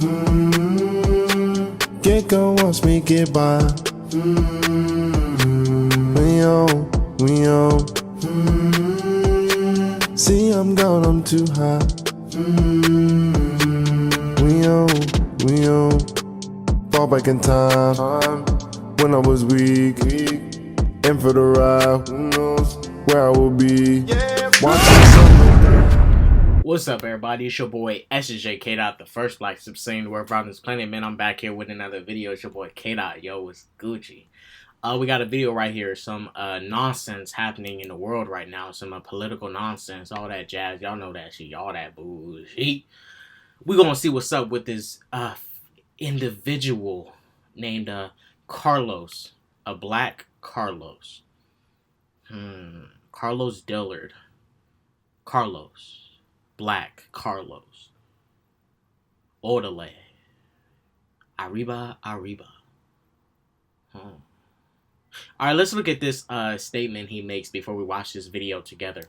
Get go, watch me get by. We on. See, I'm gone, I'm too high. We on. Fall back in time when I was weak. In for the ride, who knows where I will be. What's up, everybody? It's your boy SJ K-Dot, the first black saying the word from this planet. Man, I'm back here with another video. It's your boy K-Dot. Yo, it's Gucci. We got a video right here. Some nonsense happening in the world right now. Some political nonsense, all that jazz. Y'all know that shit. All that bullshit. We gonna see what's up with this individual named Karlos, a black Karlos. Karlos Dillard. Karlos. Black Karlos. Orderly. Arriba. Alright, let's look at this statement he makes before we watch this video together.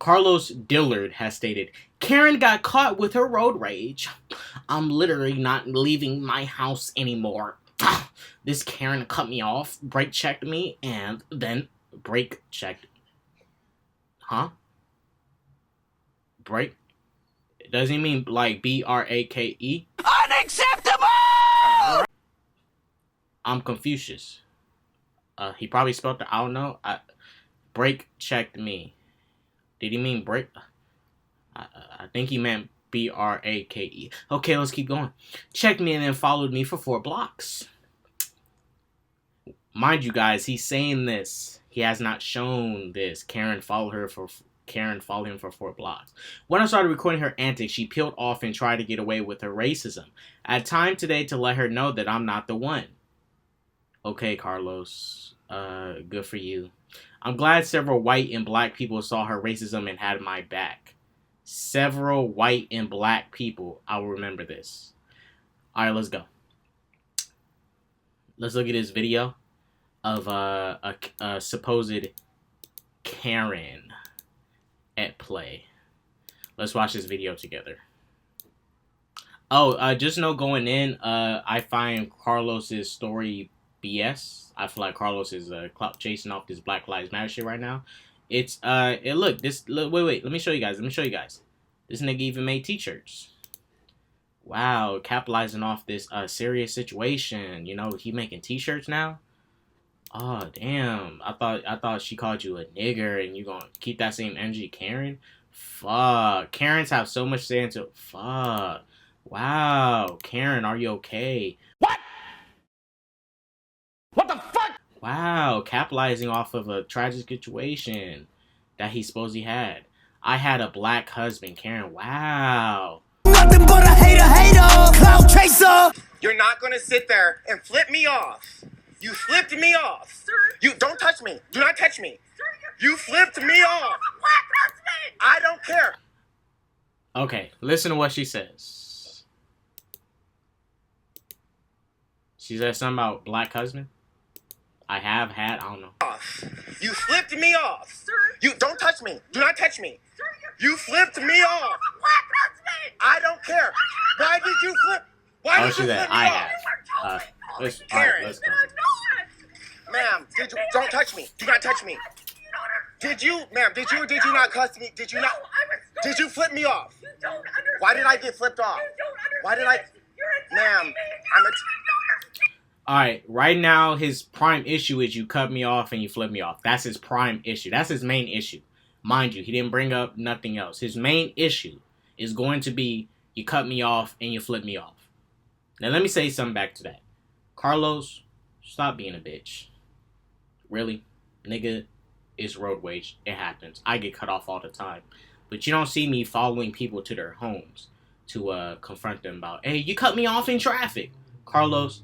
Karlos Dillard has stated, Karen got caught with her road rage. I'm literally not leaving my house anymore. This Karen cut me off, brake checked me, and then brake checked. Huh? Break? Does he mean like B-R-A-K-E? Unacceptable! I'm Confucius. He probably spelled it, I don't know. Break checked me. Did he mean break? I think he meant B-R-A-K-E. Okay, let's keep going. Checked me and then followed me for 4 blocks. Mind you guys, he's saying this. He has not shown this. Karen followed him for 4 blocks. When I started recording her antics, she peeled off and tried to get away with her racism. I had time today to let her know that I'm not the one. Okay, Karlos. Good for you. I'm glad several white and black people saw her racism and had my back. Several white and black people. I will remember this. Alright, let's go. Let's look at this video of a supposed Karen at play. Let's watch this video together. Oh, just know going in, I find Karlos's story BS. I feel like Karlos is clout chasing off this Black Lives Matter shit right now. It's wait, let me show you guys. This nigga even made t-shirts. Wow, capitalizing off this serious situation. You know, he making t-shirts now. Oh damn! I thought she called you a nigger, and you gonna keep that same energy, Karen? Fuck, Karens have so much say into. Fuck, wow, Karen, are you okay? What? What the fuck? Wow, capitalizing off of a tragic situation that he supposedly had. I had a black husband, Karen. Wow. Nothing but a hater, clout chaser. You're not gonna sit there and flip me off. You flipped me off. Sir. You don't touch me. Do not touch me. Sir, you flipped me off. Black husband. I don't care. Okay, listen to what she says. She said something about black husband. I have had, I don't know. You flipped me off. Sir. You don't touch me. Do not touch me. Sir, you flipped me off. Black husband. I don't care. Why did you flip? Why did you flip me off? Alright, let's go. Ma'am, don't touch me. Do not touch me. Did you, ma'am, did you or did you not cuss me? Did you not? Did you flip me off? You don't understand. Why did I get flipped off? You don't understand. Why did I? Ma'am, Alright, right now his prime issue is you cut me off and you flip me off. That's his prime issue. That's his main issue. Mind you, he didn't bring up nothing else. His main issue is going to be you cut me off and you flip me off. Now let me say something back to that. Karlos, stop being a bitch. Really? Nigga, it's road rage. It happens. I get cut off all the time. But you don't see me following people to their homes to confront them about, hey, you cut me off in traffic. Karlos,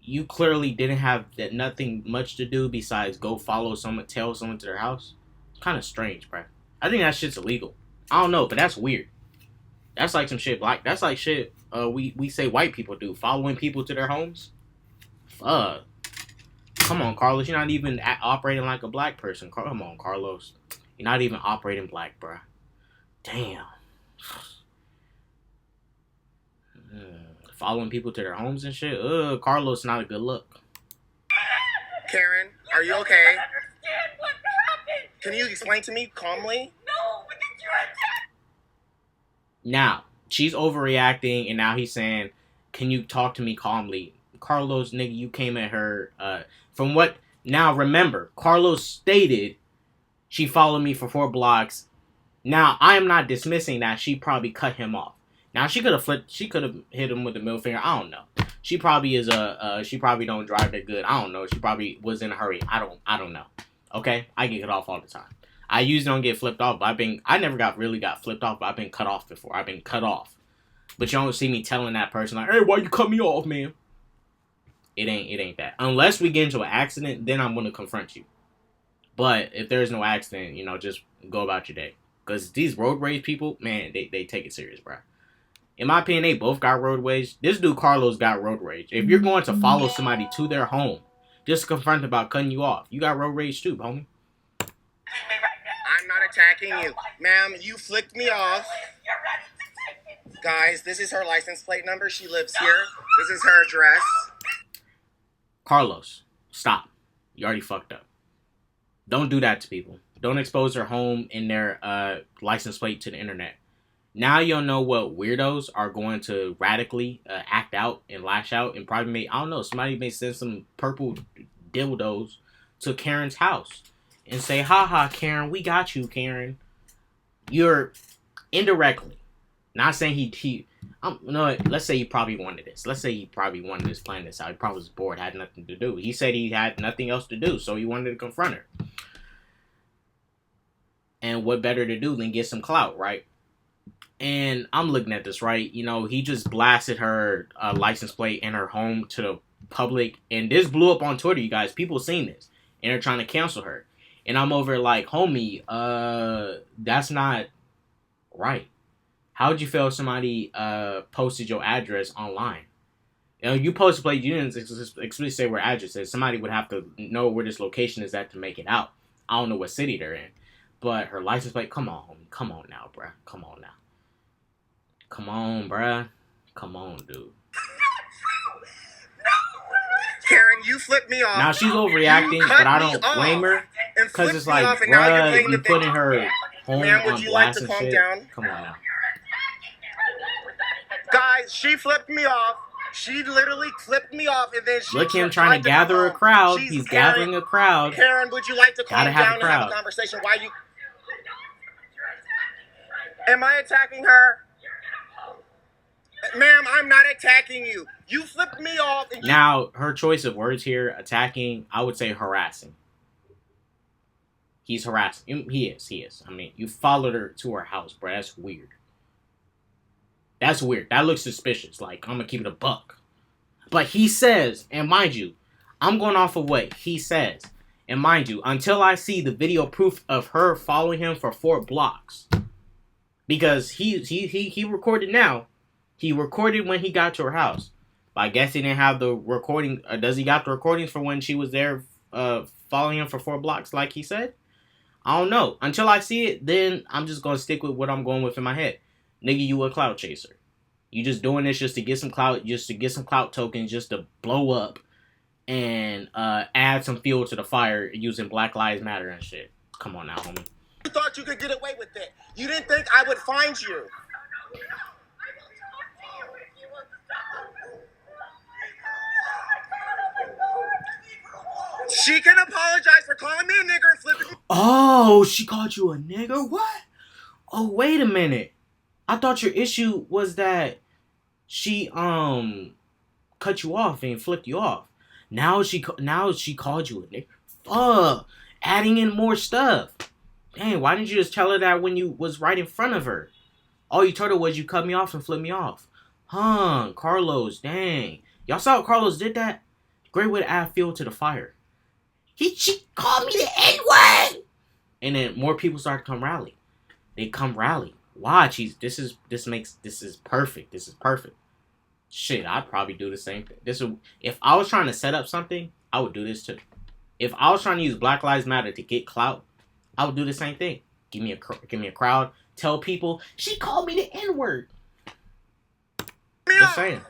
you clearly didn't have nothing much to do besides go follow someone, tell someone to their house. It's kind of strange, bro. I think that shit's illegal. I don't know, but that's weird. That's like some shit black. That's like shit we say white people do. Following people to their homes. Fuck. Come on, Karlos. You're not even operating like a black person. Come on, Karlos. You're not even operating black, bruh. Damn. following people to their homes and shit. Karlos, not a good look. Karen, are you okay? I don't understand what happened. Can you explain to me calmly? No, what did you attack? Now, she's overreacting, and now he's saying, can you talk to me calmly? Karlos, nigga, you came at her, from what... Now, remember, Karlos stated she followed me for 4 blocks. Now, I am not dismissing that she probably cut him off. Now, she could have hit him with the middle finger. I don't know. She probably is she probably don't drive that good. I don't know. She probably was in a hurry. I don't know. Okay? I get cut off all the time. I usually don't get flipped off, but I never really got flipped off, but I've been cut off before. I've been cut off. But you don't see me telling that person, like, hey, why you cut me off, man? It ain't that. Unless we get into an accident, then I'm going to confront you. But if there's no accident, you know, just go about your day. Because these road rage people, man, they take it serious, bro. In my opinion, they both got road rage. This dude, Karlos, got road rage. If you're going to follow somebody to their home, just confront about cutting you off. You got road rage too, homie. I'm not attacking you. Ma'am, you flicked me off. Guys, this is her license plate number. She lives here. This is her address. Karlos, stop. You already fucked up. Don't do that to people. Don't expose their home and their license plate to the internet. Now you'll know what weirdos are going to radically act out and lash out and probably I don't know, somebody may send some purple dildos to Karen's house and say, haha, Karen, we got you, Karen. You're indirectly, not saying no, let's say he probably wanted this. Let's say he probably wanted this, plan this out. He probably was bored, had nothing to do. He said he had nothing else to do, so he wanted to confront her. And what better to do than get some clout, right? And I'm looking at this, right? You know, he just blasted her license plate and her home to the public. And this blew up on Twitter, you guys. People seen this. And they're trying to cancel her. And I'm over like, homie, that's not right. How'd you feel if somebody posted your address online? You know, you posted a plate, you didn't explicitly say where address is. Somebody would have to know where this location is at to make it out. I don't know what city they're in. But her license plate, come on, homie. Come on now, bruh. Come on now. Come on, bruh. Come on, dude. Karen, you flipped me off. Now she's overreacting, but I don't blame her. Because it's like, bruh, you putting her home on blast and shit. Come on now. Guys, she flipped me off. She literally clipped me off, and then she... Look him trying to gather a crowd. He's gathering a crowd. Karen, would you like to calm down and have a conversation? Why you... Am I attacking her? Ma'am, I'm not attacking you. You flipped me off. And now, her choice of words here, attacking, I would say harassing. He's harassing. He is. I mean, you followed her to her house, bro. That's weird. That's weird. That looks suspicious. Like, I'm going to keep it a buck. But he says, and mind you, I'm going off of what he says. And mind you, until I see the video proof of her following him for 4 blocks. Because he recorded now. He recorded when he got to her house. But I guess he didn't have the recording. Does he got the recordings for when she was there following him for 4 blocks like he said? I don't know. Until I see it, then I'm just going to stick with what I'm going with in my head. Nigga, you a clout chaser. You just doing this just to get some clout, just to get some clout tokens, just to blow up and add some fuel to the fire using Black Lives Matter and shit. Come on now, homie. You thought you could get away with it. You didn't think I would find you. She can apologize for calling me a nigger and flipping me. Oh, she called you a nigger? What? Oh, wait a minute. I thought your issue was that she cut you off and flipped you off. Now she called you a nigger. Fuck. Adding in more stuff. Dang, why didn't you just tell her that when you was right in front of her? All you told her was you cut me off and flipped me off. Huh, Karlos, dang. Y'all saw how Karlos did that? Great way to add fuel to the fire. She called me the N-word! And then more people start to come rally. They come rally. Watch, this is perfect. This is perfect. Shit, I'd probably do the same thing. If I was trying to set up something, I would do this too. If I was trying to use Black Lives Matter to get clout, I would do the same thing. Give me a crowd. Tell people she called me the N-word. Just saying.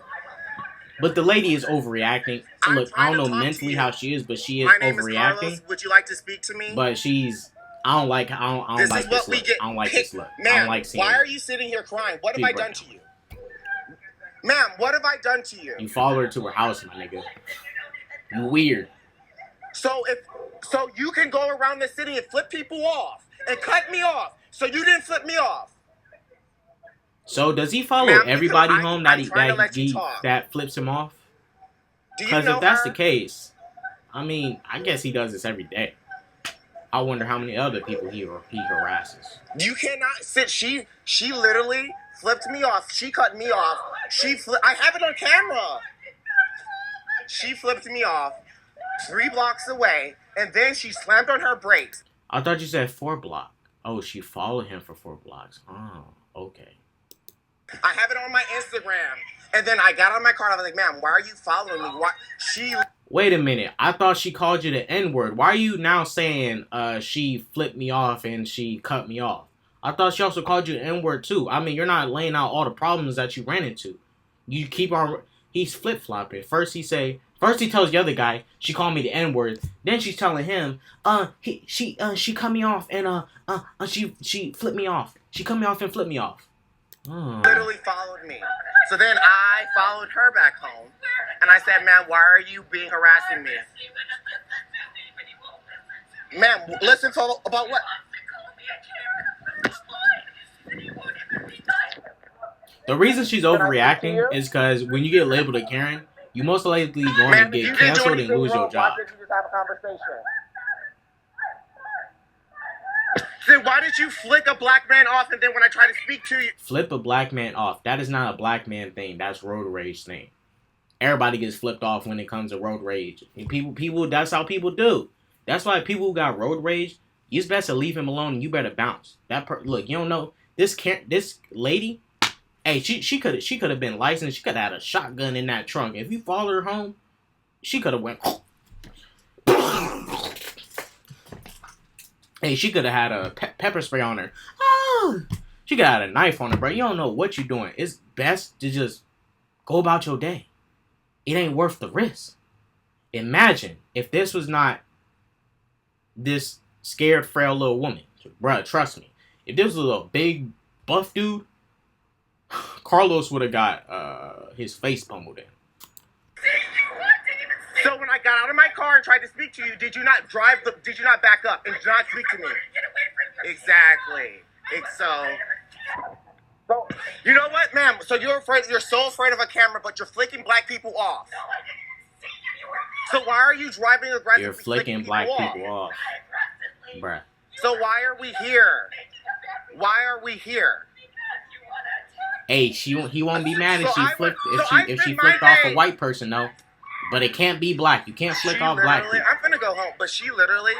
But the lady is overreacting. Look, I don't know mentally how she is, but she is overreacting. Carlos. Would you like to speak to me? But I don't like this look. I don't like this look. I don't like seeing why are you sitting here crying? What have I done to you? Ma'am, what have I done to you? You follow her to her house, my nigga. You weird. So you can go around the city and flip people off and cut me off. So you didn't flip me off. So does he follow everybody home that flips him off? Because if that's the case, I mean, I guess he does this every day. I wonder how many other people he harasses. You cannot sit. She literally flipped me off. She cut me off. I have it on camera. She flipped me off 3 blocks away, and then she slammed on her brakes. I thought you said 4 blocks. Oh, she followed him for 4 blocks. Oh, okay. I have it on my Instagram. And then I got on my car and I was like, ma'am, why are you following me? Why? Wait a minute. I thought she called you the N-word. Why are you now saying she flipped me off and she cut me off? I thought she also called you the N-word too. I mean, you're not laying out all the problems that you ran into. You keep on... He's flip-flopping. First he tells the other guy, she called me the N-word. Then she's telling him, she cut me off and she flipped me off. She cut me off and flipped me off. Literally followed me. So then I followed her back home. And I said, ma'am, why are you harassing me? Ma'am, listen to about what? The reason she's overreacting is because when you get labeled a Karen, you most likely going to get canceled and lose your job. Then why did you flick a black man off and then when I try to speak to you... Flip a black man off. That is not a black man thing. That's road rage thing. Everybody gets flipped off when it comes to road rage. And people, that's how people do. That's why people who got road rage, you're best to leave him alone and you better bounce. Look, you don't know, this lady... Hey, she could have been licensed. She could have had a shotgun in that trunk. If you followed her home, she could have went. Hey, she could have had a pepper spray on her. Oh, she could have had a knife on her, bro. You don't know what you're doing. It's best to just go about your day. It ain't worth the risk. Imagine if this was not this scared, frail little woman. Bruh, trust me. If this was a big, buff dude, Karlos would have got his face pummeled in. So when I got out of my car and tried to speak to you, did you not back up and not speak to me? Exactly. So you know what, ma'am? So you're so afraid of a camera, but you're flicking black people off. So why are you driving aggressively? You're flicking black people off, bruh. So why are we here? Why are we here? Hey, he won't be mad if she flipped off a white person though. But it can't be black. You can't flick off black people. I'm gonna go home, but she literally.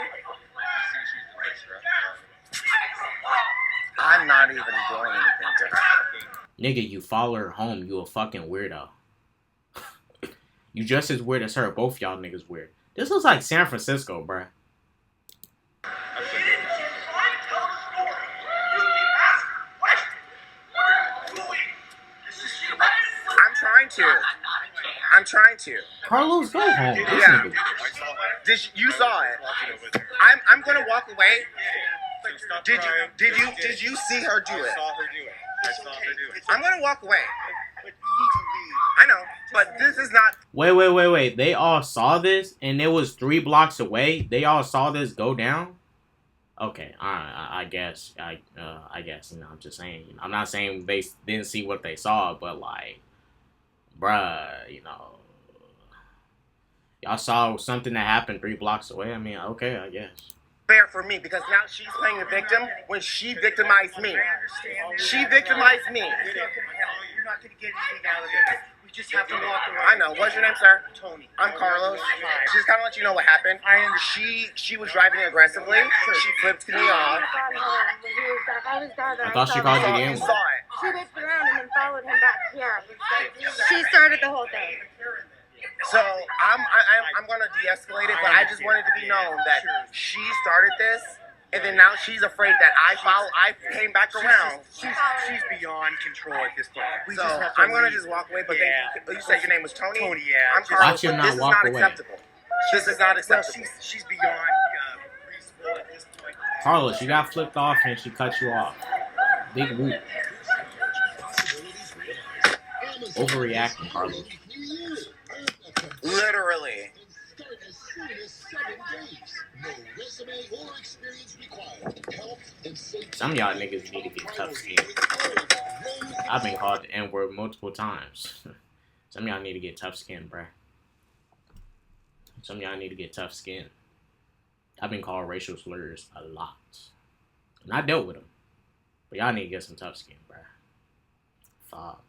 I'm not even doing anything to her. Nigga, you follow her home. You a fucking weirdo. You just as weird as her. Both y'all niggas weird. This looks like San Francisco, bruh. I'm trying to. Karlos, go home. Yeah. You saw it. I'm gonna walk away. Did you see her do it? I saw her do it. I'm gonna walk away. I know, but this is not. Wait. They all saw this, and it was 3 blocks away. They all saw this go down. Okay, I guess. I guess. You know, I'm just saying. You know, I'm not saying they didn't see what they saw, but like. Bruh, you know, y'all saw something that happened 3 blocks away. I mean, okay, I guess. Fair for me because now she's playing the victim when she victimized me. She victimized me. You're not going to get anything out of it. We just have to walk away. I know. What's your name, sir? Tony. I'm Karlos. Just kind of let you know what happened. She was driving aggressively. She flipped me off. I thought she called you again. She whipped around and then followed him back here. She started the whole thing. So I'm gonna de-escalate it, but I just wanted to be known that she started this, And then now she's afraid that I came back around. She's beyond control at this point. So I'm gonna just walk away. But then you said your name was Tony. Tony, yeah. I'm Karlos, Watch him but not this is walk not away. acceptable. This is not acceptable. She's beyond reasonable at this point. Carlos, you got flipped off and she cut you off. Big whoop. Overreacting, Carlos. Literally. Some of y'all niggas need to get tough skin. I've been called the N-word multiple times. Some of y'all need to get tough skin, bruh. Some of y'all need to get tough skin. I've been called racial slurs a lot. And I dealt with them. But y'all need to get some tough skin, bruh. Fuck.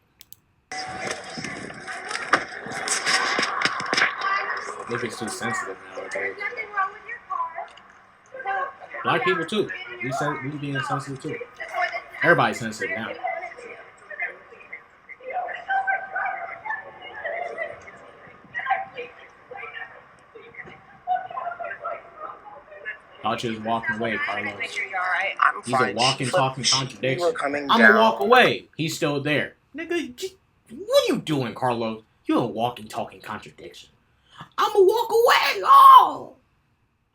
Niggas too sensitive nowadays. Black people too. We being sensitive too. Everybody's sensitive now. Thought you was walking away, Carlos. I'm He's fine. a walking, talking contradiction. You were coming I'm down. gonna walk away. He's still there. Nigga, what are you doing, Carlos? You're a walking, talking contradiction. I'm gonna walk away. Oh!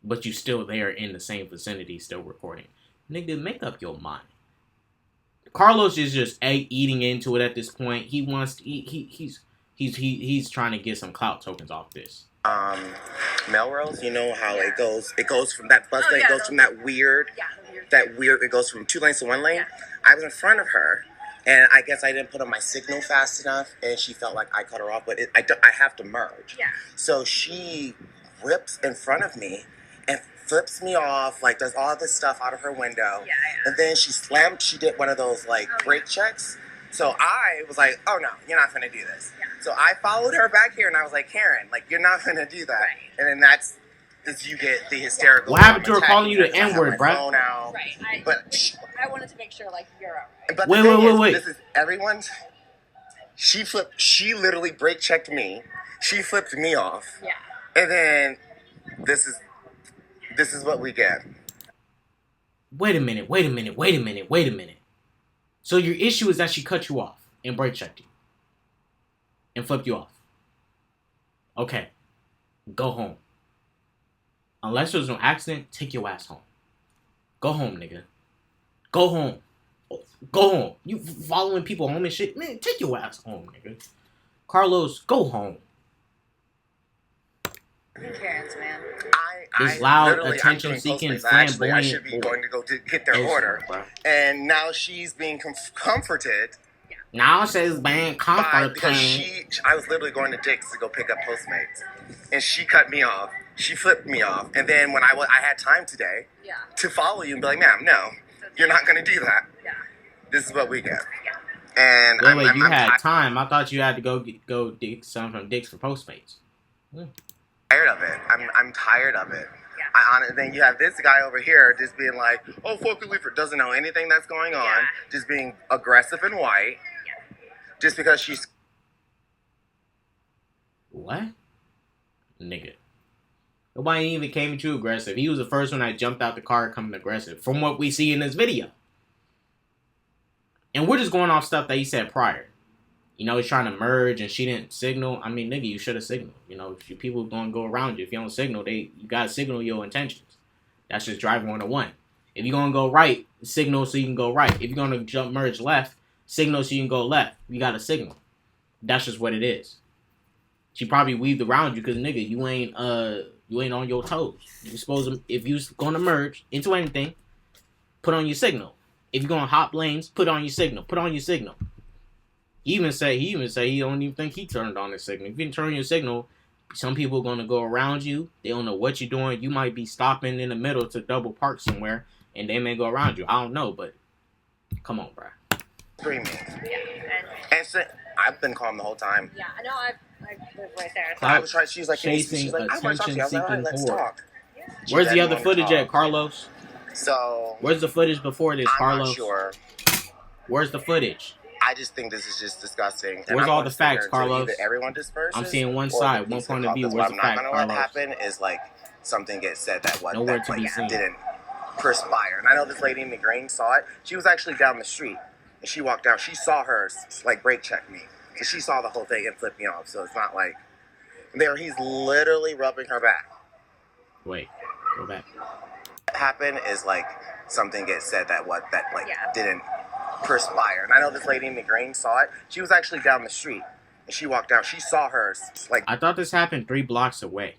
But you still there in the same vicinity, still recording. Nigga, make up your mind. Carlos is just eating into it at this point. He wants to he's trying to get some clout tokens off this. Melrose, you know how it goes from that bus lane, it goes from that weird, it goes from 2 lanes to 1 lane. Yeah. I was in front of her, and I guess I didn't put on my signal fast enough, and she felt like I cut her off, but I have to merge. Yeah. So she rips in front of me and flips me off, like does all this stuff out of her window. Yeah. And then she did one of those like brake checks. So I was like, oh no, you're not gonna do this. Yeah. So I followed her back here and I was like, Karen, like you're not gonna do that. Right. And then that's you get the hysterical. What happened to her attacking calling you the because I have N-word, my bruh? phone out. Right. But I wanted to make sure, like, you're alright. but Wait, the thing is, wait. this is everyone's. She literally brake checked me. She flipped me off. Yeah. And then this is what we get. Wait a minute. So your issue is that she cut you off and brake checked you and flipped you off. Okay. Go home. Unless there was no accident, take your ass home. Go home, nigga. Go home. Go home. You following people home and shit? Man, take your ass home, nigga. Carlos, go home. Karen's, man. This loud, literally, attention-seeking, I'm doing Postmates. Actually, I flamboyant should be boy. going to go get their order. Bro. And now she's being comforted Now she's being because comforted. I was literally going to Dick's to go pick up Postmates. And she cut me off. She flipped me off. And then when I had time today Yeah. to follow you and be like, ma'am, no, you're not going to do that. Yeah. This is what we get. Yeah. And Wait, I'm you had time. I thought you had to go dig some from Dick's for Postmates. tired of it. I'm tired of it. Yeah. Then you have this guy over here just being like, oh, fucking Leaford doesn't know anything that's going on. Yeah. Just being aggressive and white. Yeah. Just because she's... What? Nigga. Nobody even came at you aggressive. He was the first one that jumped out the car coming aggressive. From what we see in this video. And we're just going off stuff that he said prior. You know, he's trying to merge and she didn't signal. I mean, nigga, you should have signaled. You know, if people going to go around you. If you don't signal, you got to signal your intentions. That's just driving 101. If you're going to go right, signal so you can go right. If you're going to jump merge left, signal so you can go left. You got to signal. That's just what it is. She probably weaved around you because, nigga, you ain't on your toes. You're supposed to, if you're going to merge into anything, put on your signal. If you're going to hop lanes, put on your signal. Put on your signal. He even say he don't even think he turned on his signal. If you didn't turn your signal, some people are going to go around you. They don't know what you're doing. You might be stopping in the middle to double park somewhere, and they may go around you. I don't know, but come on, bro. Screaming. Yeah. And so, I've been calm the whole time. Yeah. I know. I live right there. So I was trying, she's like, Chasing, I want to talk to you. I was like, all right, let's attention-seeking talk. She Where's the didn't other wanna footage talk. at, Carlos? So, Where's the footage before this, I'm Carlos? not sure. Where's the footage? I just think this is just disgusting. And Where's I'm all gonna the sit there facts, until Carlos? either everyone disperses. I'm seeing one or side, the one police point come of view. because Where's what the I'm fact, not gonna let Carlos? happen is like something gets said that Nowhere to be seen. didn't perspire. And I know this lady in the green saw it. She was actually down the street, and she walked down. She saw her like brake check me, so she saw the whole thing and flipped me off. So it's not like he's literally rubbing her back. Wait, go back. What happened is like something gets said that didn't perspire. And I know this lady in the green saw it. She was actually down the street, and she walked down. She saw her like. I thought this happened 3 blocks away.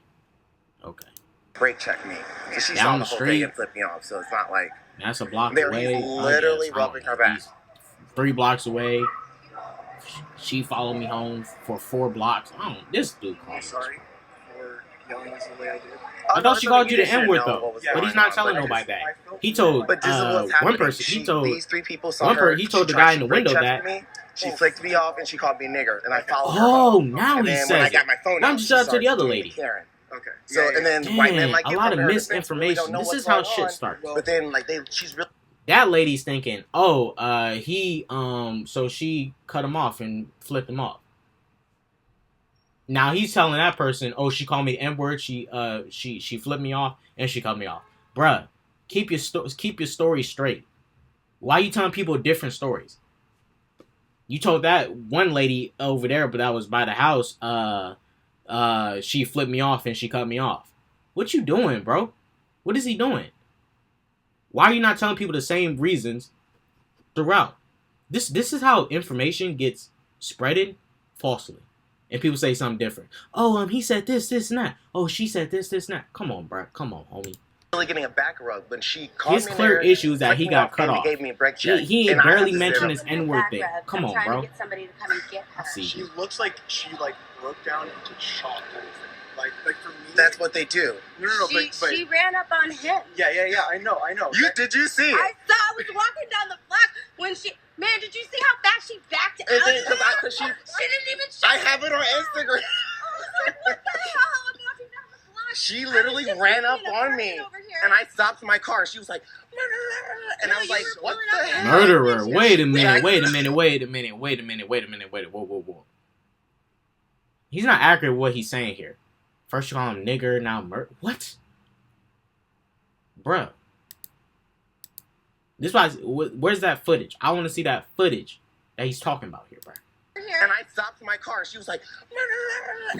Okay. Brake check me, so she Down saw the the whole street. thing and flipped me off. So it's not like That's a block away. he's literally rubbing her back. He's 3 blocks away. She followed me home for 4 blocks. This dude I'm called. sorry for yelling as the way I did. I thought she called you the didn't N-word know though, what was but going he's not on, telling but nobody I that. felt He told But this is what's happening. one person. He told these 3 people saw one her. he told the she guy tried in the to brake window check that. me. She flicked me off and she called me nigger, and I followed her. Oh, home. now And he then says when I it. got my phone Now out, I'm she just out to started the other being a lady. Karen. Okay. So and then white men like a you lot come of to her defense, really misinformation. don't know This what's is how going shit on. starts. But then she's really. That lady's thinking, so she cut him off and flipped him off. Now he's telling that person, she called me the N-word, she flipped me off, and she cut me off. Bruh, keep your story straight. Why you telling people different stories? You told that one lady over there, but that was by the house, she flipped me off and she cut me off. What you doing, bro? What is he doing? Why are you not telling people the same reasons throughout? This is how information gets spreaded falsely. And people say something different. He said this, and that. She said this, and that. Come on, bro. Come on, homie. Really getting a back rub when she called His me clear there, issue is that flicked he me got off, cut and off. Gave me a brake check. He ain't And I had barely to mentioned zero. his N-word thing. Come on, bro. To get somebody to come and get her. I see. She looks like she broke down into shock. Like for me. That's what they do. No, but She ran up on him. yeah. I know. Did you see it? I saw. I was walking down the block when she. Man, did you see how fast she backed out? And then, cause she didn't even show. I have it on Instagram. I was like, what the hell? I'm walking down the block. She literally ran up on me, and I stopped my car. She was like, and I was like, what the hell? Murderer. Wait a minute. Whoa. He's not accurate with what he's saying here. First you call him nigger, now murder. What? Bruh. Where's that footage? I want to see that footage that he's talking about here, bruh. And I stopped my car. She was like,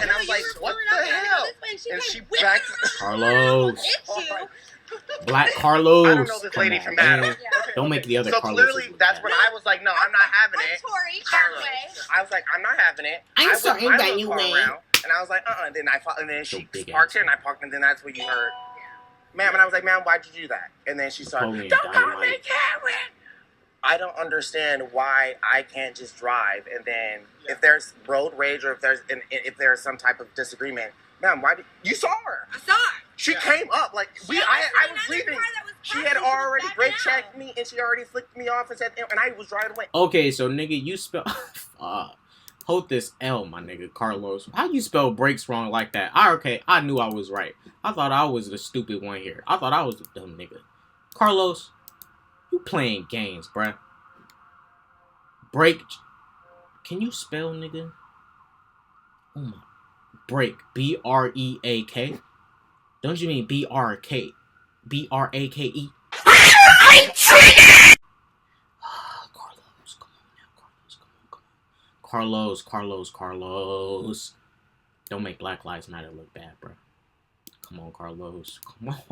and I was like, what the hell? And she backed. Carlos. Black Carlos. I don't know this lady from Adam. Man. Don't make the other So Carlos. clearly, that's when I was like, no, I'm not having it. Tori, I was like, I'm not having it. I'm I sorry whipped my that little you car went. around, and I was like, and then and then she big parked ass. here, and I parked, and then that's what you heard. Ma'am, and I was like, ma'am, why'd you do that? And then she started, Holy don't call me dynamite. Karen. I don't understand why I can't just drive, and then if there's road rage or if there's some type of disagreement, ma'am, why did you saw her? I saw her. She came up like I was leaving. She had already brake checked me, and she already flicked me off and said, and I was driving away. Okay, so nigga, you spell. Hold this L, my nigga, Carlos. How you spell brakes wrong like that? I knew I was right. I thought I was the stupid one here. I thought I was the dumb nigga. Carlos, you playing games, bruh. Break. Can you spell, nigga? Oh my. Break. B-R-E-A-K. Don't you mean B-R-K? B-R-A-K-E? Carlos. Don't make Black Lives Matter look bad, bro. Come on, Carlos. Come on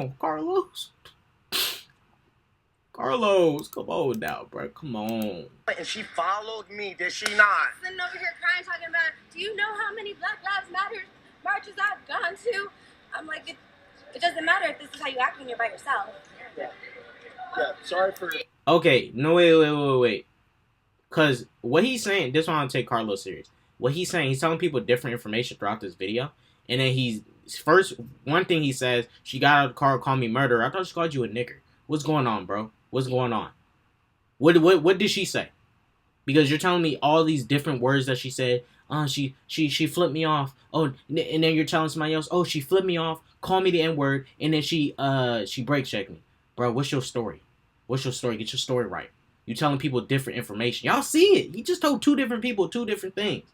now, bro. Come on. And she followed me, did she not? Sitting over here crying, talking about, do you know how many Black Lives Matter marches I've gone to? I'm like, it doesn't matter if this is how you act when you're by yourself. Yeah. Sorry for. Okay, no, wait. Because what he's saying, this one I'll take Carlos serious. What he's saying, he's telling people different information throughout this video. And then one thing he says, she got out of the car, called me murderer. I thought she called you a nigger. What's going on, bro? What's going on? What did she say? Because you're telling me all these different words that she said. She flipped me off. Oh, and then you're telling somebody else, she flipped me off, called me the N-word, and then she brake checked me. Bro, what's your story? Get your story right. You telling people different information. Y'all see it. He just told 2 different people 2 different things.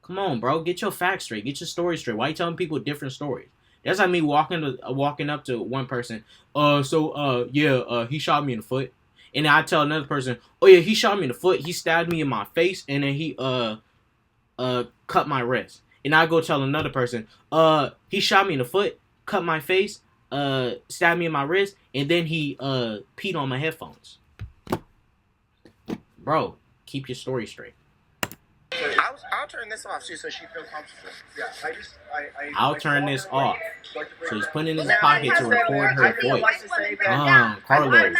Come on, bro. Get your facts straight. Get your story straight. Why you telling people different stories? That's like me walking up to one person. He shot me in the foot, and then I tell another person, oh yeah, he shot me in the foot. He stabbed me in my face, and then he cut my wrist. And I go tell another person, he shot me in the foot, cut my face, stabbed me in my wrist, and then he peed on my headphones. Bro, keep your story straight. I'll turn this off so she feels comfortable. Yeah, I'll turn this off. So he's putting it in his pocket to record her voice. Carlos.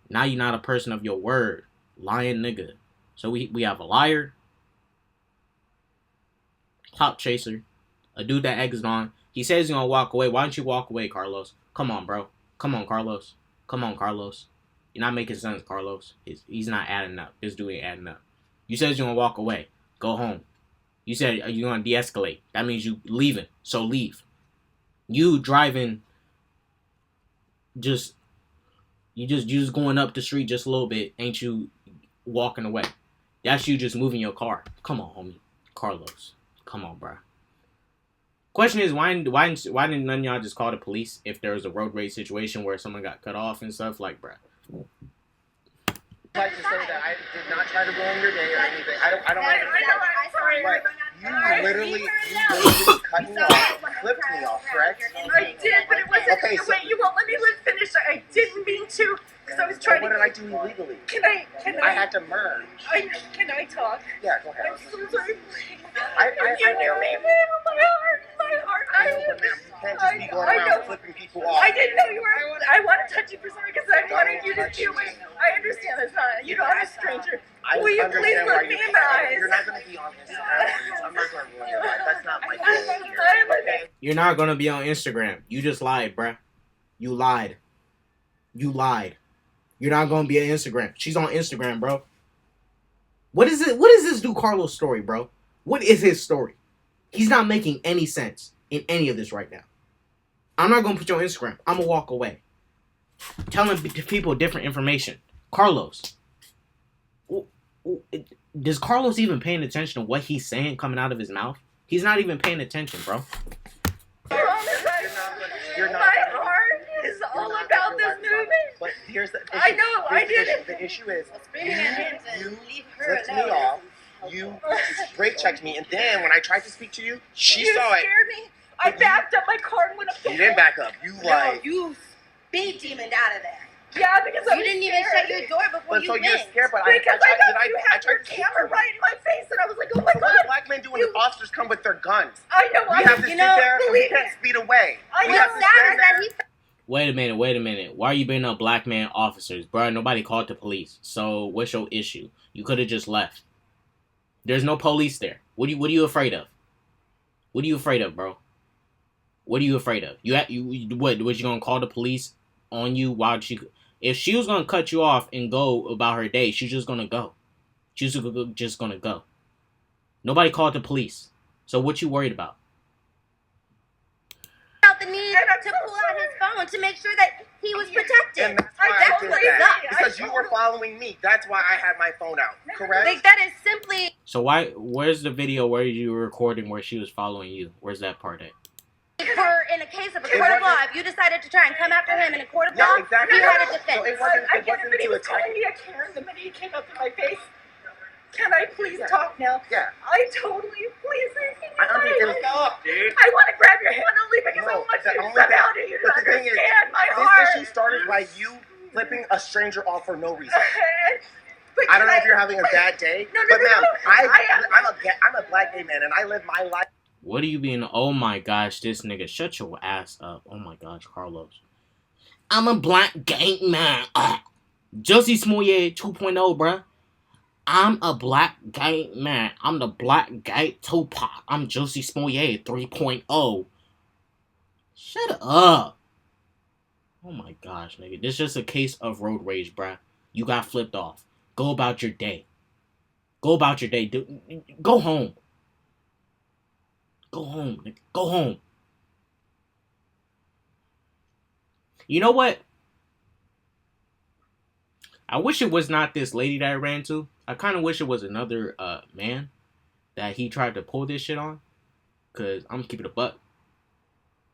Now you're not a person of your word. Lying nigga. So we have a liar, clout chaser, a dude that eggs on. He says he's gonna walk away. Why don't you walk away, Carlos? Come on, bro. Come on, Carlos. Come on, Carlos. You're not making sense, Carlos. He's not adding up. This dude ain't adding up. You said you're gonna walk away. Go home. You said you're gonna de-escalate. That means you leaving. So leave. You driving. You just going up the street just a little bit. Ain't you walking away? That's you just moving your car. Come on, homie. Carlos. Come on, bro. Question is, why didn't none of y'all just call the police if there was a road rage situation where someone got cut off and stuff? Like, bro. I'd like to say that I did not try to ruin your day or anything. I don't want to. But you literally cut me off, flipped me off, correct? I did, but it wasn't. Okay, so, wait, you won't let me finish. I didn't mean to, because I was trying what to. What did I do illegally? Can I had to merge. Can I talk? Yeah, go ahead. I'm so sorry. I you knew me, man. My heart. I know, but ma'am, you can't just be going around flipping people off. I didn't know you were. I want to touch you for sorry because I wanted you to do it. I understand it's not. You know, I'm a stranger. Will you please look me in the eyes? You're not going to be on Instagram. I'm not going to ruin your life. That's not my goal here. Okay? You're not gonna be on Instagram. You just lied, bruh. You lied. You lied. You're not gonna be on Instagram. She's on Instagram, bro. What is it? What is this dude Carlos' story, bro? What is his story? He's not making any sense in any of this right now. I'm not gonna put you on Instagram. I'm gonna walk away. Telling people different information. Carlos. Does Carlos even paying attention to what he's saying coming out of his mouth? He's not even paying attention, bro. You're not my heart is all about this movie. But here's the issue. I know, I did it. The issue is, you Leave her flipped me off, you brake checked me, and then when I tried to speak to you, she saw it. scared me. I backed up my car and went up the You didn't back up. You like. you speed demoned out of there. Yeah, because You didn't even shut your door before But you so went. you're scared, but Because I had your tried to camera right in my face, and I was like, oh my What god. do black men do when the officers come with their guns? I know. We have to sit there and we believe can't me. speed away. I We know. have to stand there. Wait a minute. Why are you beating up black man officers? Bro, nobody called the police. So what's your issue? You could have just left. There's no police there. What are you afraid of? What are you afraid of, bro? What are you afraid of? Was you gonna call the police on you while she? If she was gonna cut you off and go about her day, she's just gonna go. She's just gonna go. Nobody called the police. So what you worried about? Felt the need to pull out his phone to make sure that he was protected. And that's why I did what that. sucks. Because you were following me. That's why I had my phone out. Correct? Like, that is simply So where's the video where you were recording where she was following you? Where's that part at? for in a case of a court of law. If you decided to try and come after him in a court of law, exactly. you had a So defense. it wasn't. I It get it, wasn't but he to was attack. calling me a Karen the minute he came up to my face. Can I please talk now? Yeah. I totally, please. I understand. Stop, dude. I want to grab your hand only because I No, want the you to only step thing- out of you to but the thing is, understand my heart. This issue started by you flipping a stranger off for no reason. But I don't know can if you're having a bad day, No, but ma'am, I I'm a black gay man and I live my life. What are you being? Oh my gosh, this nigga, shut your ass up. Oh my gosh, Carlos. I'm a black gay man. Josie Smollett 2.0, bruh. I'm a black gay man. I'm the black gay Tupac. I'm Josie Smollett 3.0. Shut up. Oh my gosh, nigga. This is just a case of road rage, bruh. You got flipped off. Go about your day. Go about your day. Go home. Go home, nigga. Go home. You know what? I wish it was not this lady that I ran to. I kind of wish it was another man that he tried to pull this shit on. Because I'm keeping it a buck.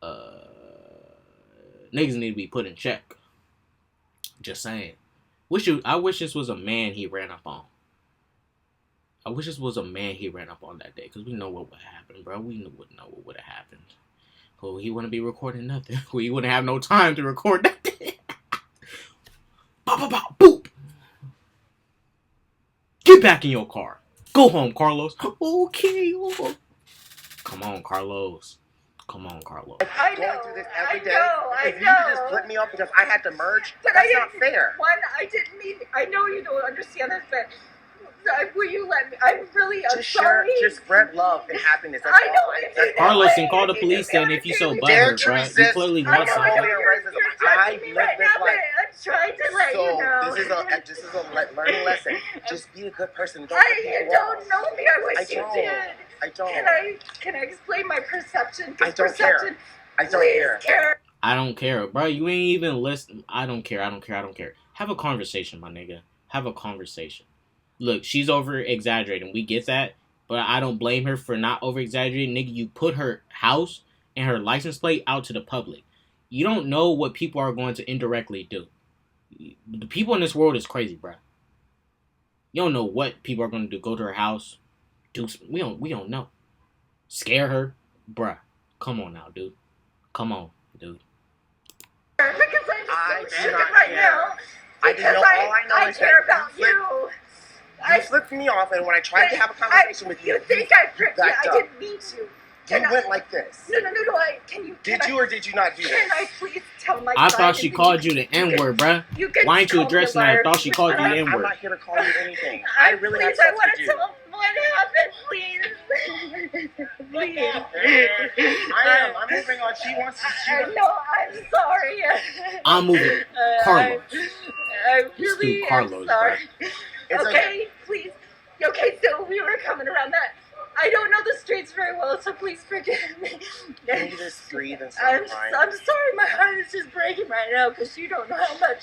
Niggas need to be put in check. Just saying. I wish this was a man he ran up on. I wish this was a man he ran up on that day, because we know what would happen, bro. We would know what would have happened. Oh, he wouldn't be recording nothing. He wouldn't have no time to record nothing. Bop, bop, bop, boop. Get back in your car. Go home, Carlos. Okay. Oh. Come on, Carlos. Come on, Carlos. I know. Going through this every day. I If know. you just flip me off because I had to merge, But that's not fair. One, I didn't mean. I know you don't understand this, but will you let me? I'm Just share, sorry. just spread love and happiness. That's I know. all. That's Carlos, all. then call the police then if you so Dare butthurt, to bro. You resist. clearly I want know. something. You're judging me right now, but I'm trying to let So you know. this is a learning lesson. Just be a good person. Don't flip You people don't off. know me. I wish you don't. did. I don't. Can I explain my perception? I don't care. I don't Please care. I don't care, bro. You ain't even listen. I don't care. Have a conversation, my nigga. Have a conversation. Look, she's over exaggerating. We get that, but I don't blame her for not over exaggerating. Nigga, you put her house and her license plate out to the public. You don't know what people are going to indirectly do. The people in this world is crazy, bro. You don't know what people are going to do. Go to her house, we don't know. Scare her, bruh. Come on now, dude. Come on, dude. Because I'm I just so do triggered not right care. now. I just know all I know I is care that about you. you flipped me off, and when I tried to have a conversation with you, You think I tricked you? backed I up. didn't mean to. You went like this. No. Can Did you or did you not do Can this? I please tell my I side thought she and then called you the N-word, bruh. You can Why ain't you call me a addressing that? I liar. thought she called you the I'm N-word. not here to call you anything. I really have Please, I stuff want to to do. tell what happened, please. Please. I am. I'm moving on. She wants to. No, I'm sorry. I'm moving. Carlos. I Let's really do Carlos, am sorry. It's Okay, please. Okay, so we were coming around that. I don't know the streets very well, so please forgive me. Can you just breathe and I'm stop crying? sorry, my heart is just breaking right now because you don't know how much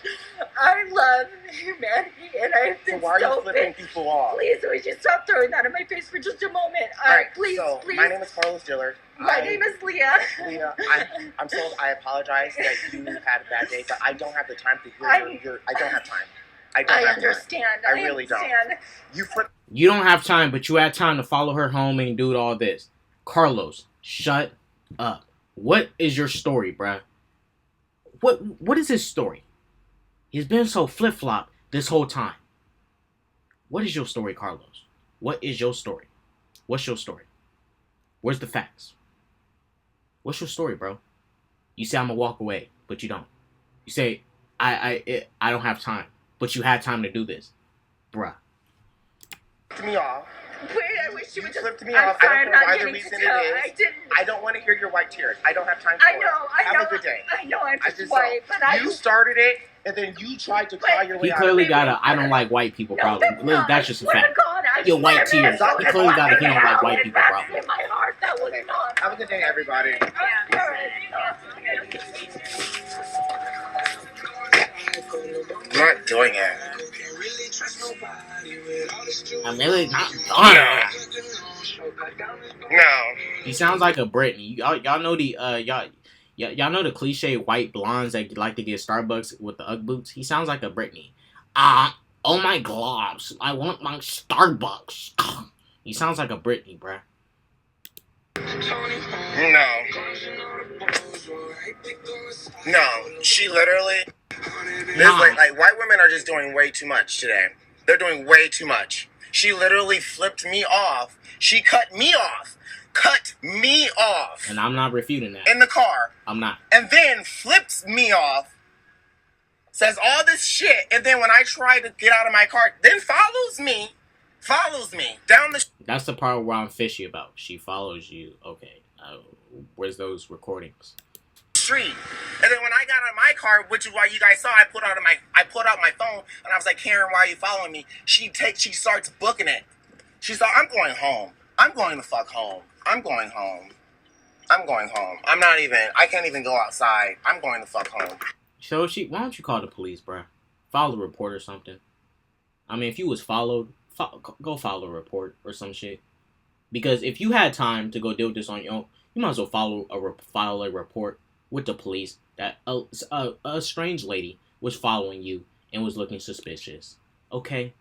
I love humanity and I've So been why are you so flipping people off? Please, would you stop throwing that in my face for just a moment? Alright, Please, so please. my name is Karlos Dillard. My name is Leah. Leah, I'm told I apologize that you had a bad day, but I don't have the time to hear I don't have time. I don't have understand. time. I really don't. You flip. You don't have time, but you had time to follow her home and do all this. Carlos, shut up. What is your story, bruh? What is his story? He's been so flip-flop this whole time. What is your story, Carlos? What is your story? What's your story? Where's the facts? What's your story, bro? You say I'm gonna walk away, but you don't. You say I don't have time, but you had time to do this, bruh. Me off. Wait, I wish you would just. Flipped me I'm off. sorry, I I'm don't know not why the getting reason to it tell. is. I didn't. I don't want to hear your white tears. I don't have time for I know. it. Have a good day. I know. I'm I just just white, don't. but You started it, and then you tried to cry your way He out clearly of it. got a I don't like white people problem. No, that's, That's just a not. I fact. swear to God, I Your white swear, tears. man, He clearly got a he don't like white people that's problem. in my heart. That was not. Have a good day, everybody. I'm not doing it. I'm really not done. No. He sounds like a Britney. Y'all know the y'all know the cliche white blondes that like to get Starbucks with the Ugg boots. He sounds like a Britney. Oh my gloves! I want my Starbucks. He sounds like a Britney, bruh. No, she literally. Nah. Like white women are just doing way too much today. They're doing way too much. She literally flipped me off. She cut me off. And I'm not refuting that. In the car. I'm not. And then flips me off. Says all this shit. And then when I try to get out of my car, then follows me down the. That's the part where I'm fishy about. She follows you. Okay. Where's those recordings? Street. And then when I got out of my car, which is why you guys saw, I put out my phone and I was like, Karen, why are you following me? She starts booking it. She's like, I'm going home. I'm going the fuck home. I'm going home. I can't even go outside. I'm going the fuck home. So why don't you call the police, bruh? File a report or something. I mean, if you was followed, go file a report or some shit. Because if you had time to go deal with this on your own, you might as well file a report with the police that a strange lady was following you and was looking suspicious. Okay?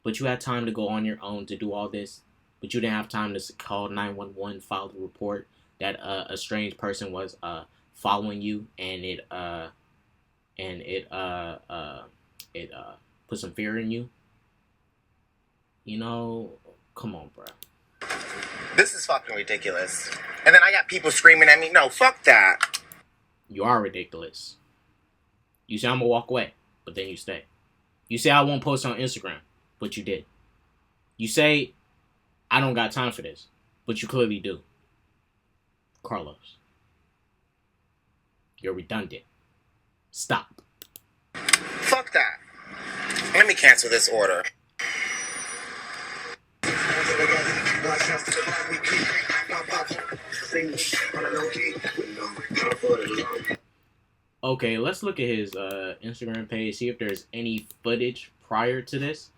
But you had time to go on your own to do all this. But you didn't have time to call 911, file the report that a strange person was following you, and it put some fear in you. You know, come on, bro. This is fucking ridiculous. And then I got people screaming at me, no, fuck that. You are ridiculous. You say I'm gonna walk away, but then you stay. You say I won't post on Instagram, but you did. You say I don't got time for this, but you clearly do. Karlos, you're redundant. Stop. Fuck that. Let me cancel this order. Okay, let's look at his Instagram page, see if there's any footage prior to this.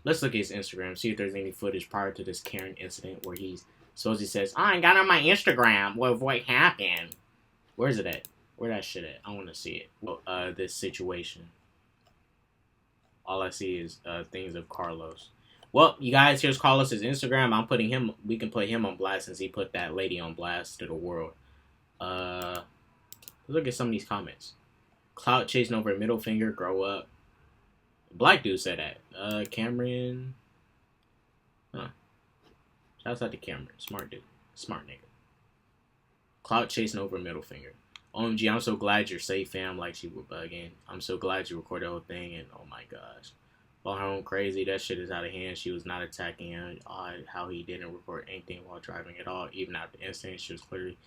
Let's look at his Instagram, see if there's any footage prior to this Karen incident where he supposedly says, I ain't got on my Instagram. What happened? Where's it at? Where that shit at? I want to see it. Well, this situation. All I see is things of Karlos. Well, you guys, here's Karlos' Instagram. I'm putting him, we can put him on blast since he put that lady on blast to the world. Look at some of these comments. Clout chasing over a middle finger, grow up. Black dude said that. Cameron. Huh. Shouts out to Cameron. Smart dude. Smart nigga. Clout chasing over a middle finger. OMG, I'm so glad you're safe, fam. Like she were bugging. I'm so glad you recorded the whole thing, and oh my gosh. While her own crazy, that shit is out of hand. She was not attacking him. How he didn't record anything while driving at all. Even after the incident, she was clearly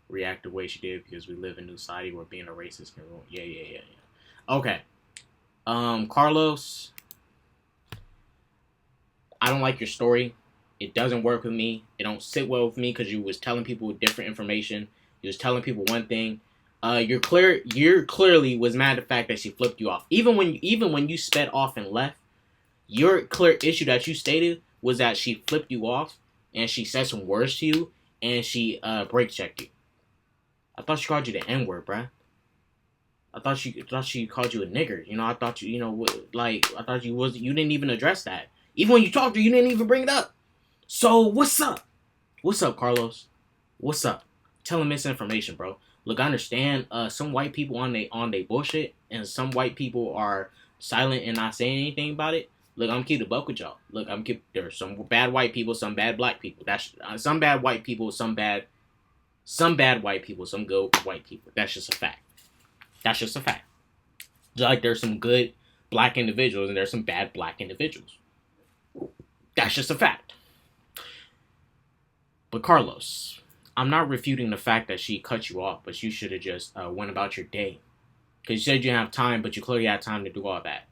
react the way she did because we live in a new society where being a racist can ruin. Yeah. Okay. Karlos, I don't like your story. It doesn't work with me. It don't sit well with me because you was telling people different information. You was telling people one thing. You're clearly was mad at the fact that she flipped you off. Even when you sped off and left, your clear issue that you stated was that she flipped you off and she said some words to you and she brake checked you. I thought she called you the N-word, bruh. I thought she called you a nigger. You know, I thought you didn't even address that. Even when you talked to her, you didn't even bring it up. So what's up? What's up, Karlos? What's up? Telling misinformation, bro. Look, I understand some white people on they bullshit, and some white people are silent and not saying anything about it. Look, I'm keep the buck with y'all. Look, there's some bad white people, some bad black people. That's some bad white people, some bad white people, some good white people. That's just a fact. That's just a fact. Just like there's some good black individuals and there's some bad black individuals. That's just a fact. But Karlos, I'm not refuting the fact that she cut you off, but you should have just went about your day. Because you said you didn't have time, but you clearly had time to do all that.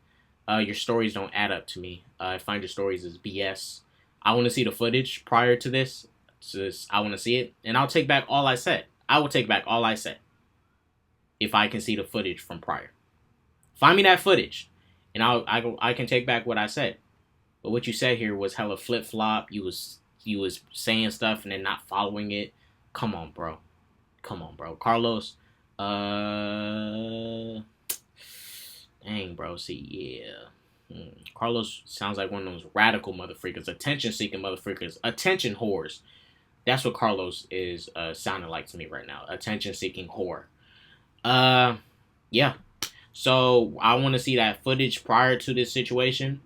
Your stories don't add up to me. I find your stories as BS. I want to see the footage prior to this. I want to see it. And I'll take back all I said. I will take back all I said. If I can see the footage from prior. Find me that footage. And I can take back what I said. But what you said here was hella flip-flop. You was saying stuff and then not following it. Come on, bro. Karlos. Dang, bro. See, yeah. Karlos sounds like one of those radical motherfuckers. Attention-seeking motherfuckers. Attention whores. That's what Karlos is sounding like to me right now. Attention-seeking whore. Yeah. So, I want to see that footage prior to this situation.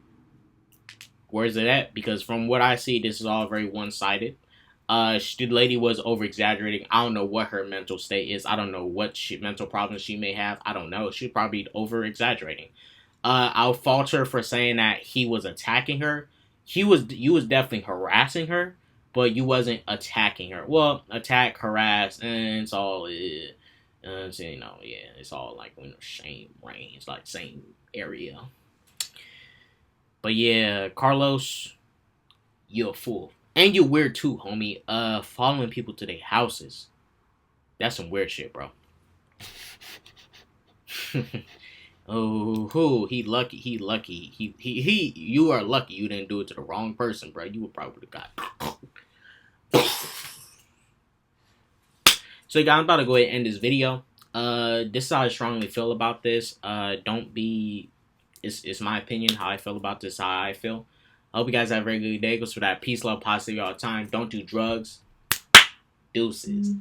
Where's it at? Because from what I see, this is all very one-sided. The lady was over-exaggerating. I don't know what her mental state is. I don't know what mental problems she may have. I don't know. She's probably over-exaggerating. I'll fault her for saying that he was attacking her. You was definitely harassing her, but you wasn't attacking her. Well, attack, harass, and it's all, it's all like in the same range, like same area. But yeah, Karlos, you're a fool. And you're weird too, homie. Following people to their houses. That's some weird shit, bro. Oh, he lucky. You are lucky you didn't do it to the wrong person, bro. You would probably have got. So guys, I'm about to go ahead and end this video. This is how I strongly feel about this. Don't be... It's my opinion how I feel about this, how I feel. I hope you guys have a very good day. Goes for that peace, love, positivity all the time. Don't do drugs. Deuces.